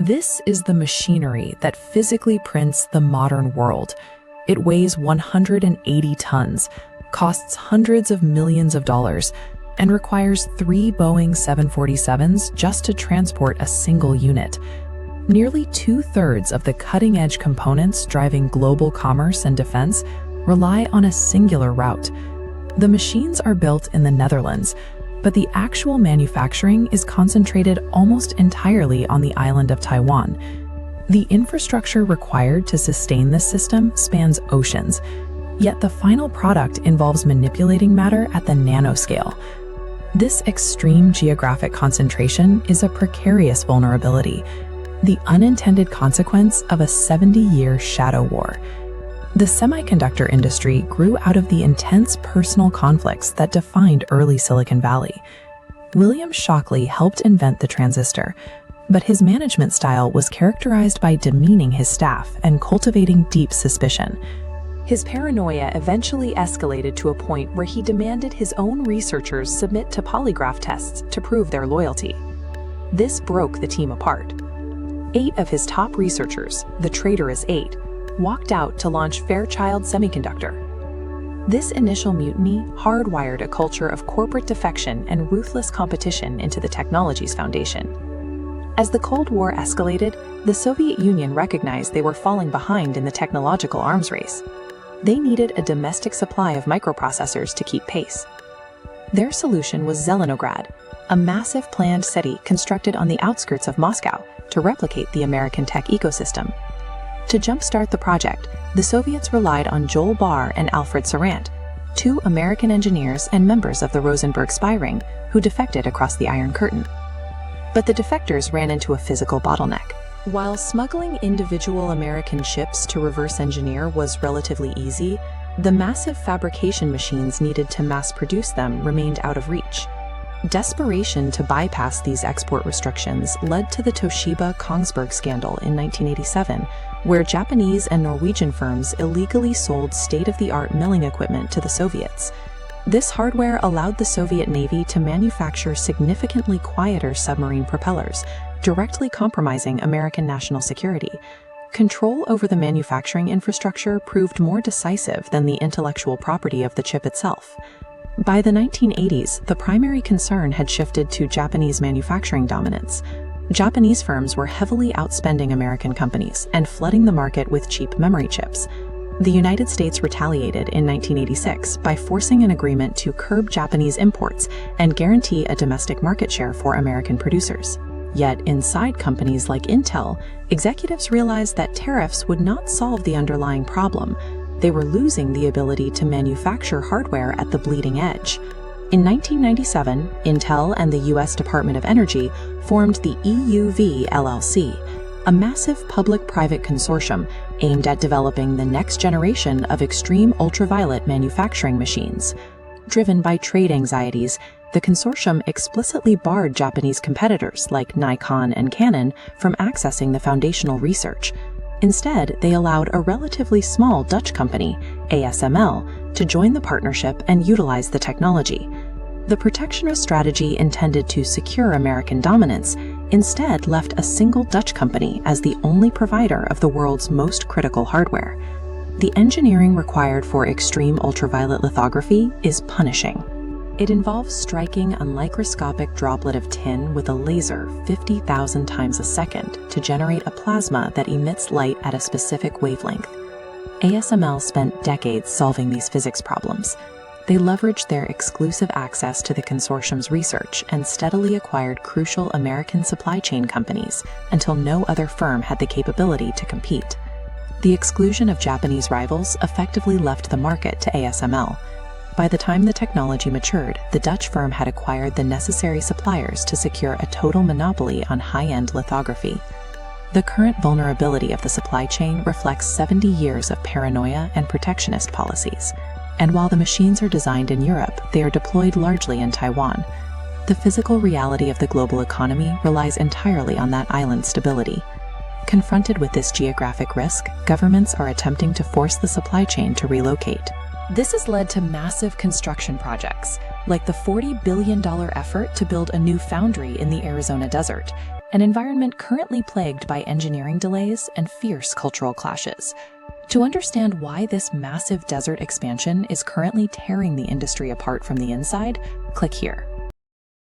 This is the machinery that physically prints the modern world. It weighs 180 tons, costs hundreds of millions of dollars, and requires 3 Boeing 747s just to transport a single unit. Nearly 2/3 of the cutting-edge components driving global commerce and defense rely on a singular route. The machines are built in the Netherlands, but the actual manufacturing is concentrated almost entirely on the island of Taiwan. The infrastructure required to sustain this system spans oceans, yet the final product involves manipulating matter at the nanoscale. This extreme geographic concentration is a precarious vulnerability, the unintended consequence of a 70-year shadow war. The semiconductor industry grew out of the intense personal conflicts that defined early Silicon Valley. William Shockley helped invent the transistor, but his management style was characterized by demeaning his staff and cultivating deep suspicion. His paranoia eventually escalated to a point where he demanded his own researchers submit to polygraph tests to prove their loyalty. This broke the team apart. 8 of his top researchers, the traitorous 8, walked out to launch Fairchild Semiconductor. This initial mutiny hardwired a culture of corporate defection and ruthless competition into the technology's foundation. As the Cold War escalated, the Soviet Union recognized they were falling behind in the technological arms race. They needed a domestic supply of microprocessors to keep pace. Their solution was Zelenograd, a massive planned city constructed on the outskirts of Moscow to replicate the American tech ecosystem. To jumpstart the project, the Soviets relied on Joel Barr and Alfred Sarant, 2 American engineers and members of the Rosenberg spy ring who defected across the Iron Curtain. But the defectors ran into a physical bottleneck. While smuggling individual American chips to reverse engineer was relatively easy, the massive fabrication machines needed to mass produce them remained out of reach. Desperation to bypass these export restrictions led to the Toshiba Kongsberg scandal in 1987, where Japanese and Norwegian firms illegally sold state-of-the-art milling equipment to the Soviets. This hardware allowed the Soviet Navy to manufacture significantly quieter submarine propellers, directly compromising American national security. Control over the manufacturing infrastructure proved more decisive than the intellectual property of the chip itself. By the 1980s, the primary concern had shifted to Japanese manufacturing dominance. Japanese firms were heavily outspending American companies and flooding the market with cheap memory chips. The United States retaliated in 1986 by forcing an agreement to curb Japanese imports and guarantee a domestic market share for American producers. Yet inside companies like Intel, executives realized that tariffs would not solve the underlying problem. They were losing the ability to manufacture hardware at the bleeding edge. In 1997, Intel and the U.S. Department of Energy formed the EUV LLC, a massive public-private consortium aimed at developing the next generation of extreme ultraviolet manufacturing machines. Driven by trade anxieties, the consortium explicitly barred Japanese competitors like Nikon and Canon from accessing the foundational research. Instead, they allowed a relatively small Dutch company, ASML, to join the partnership and utilize the technology. The protectionist strategy intended to secure American dominance instead left a single Dutch company as the only provider of the world's most critical hardware. The engineering required for extreme ultraviolet lithography is punishing. It involves striking a microscopic droplet of tin with a laser 50,000 times a second to generate a plasma that emits light at a specific wavelength. ASML spent decades solving these physics problems. They leveraged their exclusive access to the consortium's research and steadily acquired crucial American supply chain companies until no other firm had the capability to compete. The exclusion of Japanese rivals effectively left the market to ASML. By the time the technology matured, the Dutch firm had acquired the necessary suppliers to secure a total monopoly on high-end lithography. The current vulnerability of the supply chain reflects 70 years of paranoia and protectionist policies. And while the machines are designed in Europe, they are deployed largely in Taiwan. The physical reality of the global economy relies entirely on that island's stability. Confronted with this geographic risk, governments are attempting to force the supply chain to relocate. This has led to massive construction projects, like the $40 billion effort to build a new foundry in the Arizona desert, an environment currently plagued by engineering delays and fierce cultural clashes. To understand why this massive desert expansion is currently tearing the industry apart from the inside, click here.